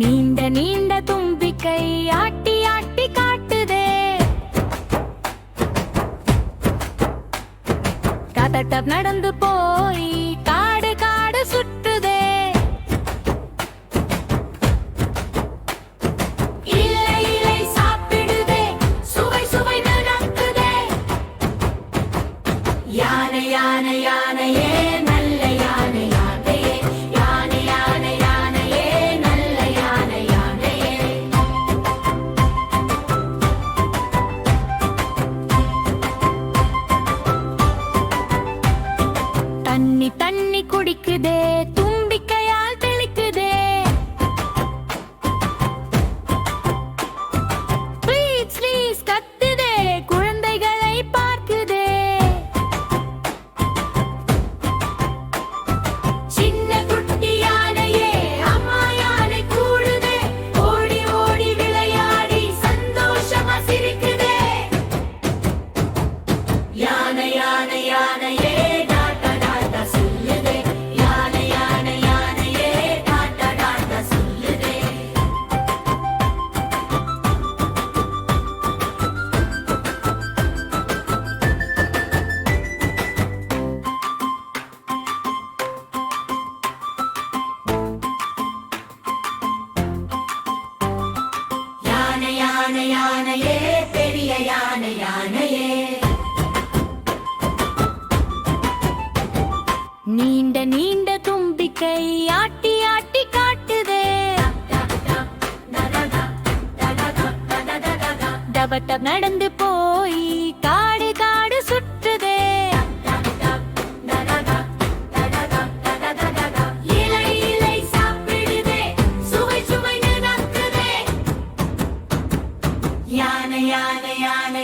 நீண்ட நீண்ட தும்பிக்கை ஆட்டி ஆட்டி காட்டுதே. டப் நடந்து போய் காடு காடு சுற்றுதே. இலை இலை சாப்பிடுதே, சுவை சுவை நடக்குதே. யானை யானை யானையே நல்ல யானை யானையே, யானை யானை யானையே நல்ல யானை யானையே. தண்ணி தண்ணி குடிக்குதே, தும்பிக்கையால் தெளிக்குதே. ப்ளீஸ் ப்ளீஸ் கத்துதே, குழந்தைகளை பார்க்குதே. சின்ன குட்டி யானையே அம்மா யானை கூடுதே, ஓடி ஓடி விளையாடி சந்தோஷமா சிரிக்குதே. யானை யானை யானையே டாட்டா டாட்டா சொல்லுதே, யானை யானை யானையே டாட்டா டாட்டா சொல்லுதே. யானை யானை யானையே பெரிய யானை யானையே. நீண்ட நீண்ட தும்பிக்கை ஆட்டி ஆட்டி காட்டுதே. டப டப் நடந்து போய் காடு காடு சுற்றுதே. இலை இலை சாப்பிடுதே, சுவை சுவை நடக்குதே. யானை யானை யானை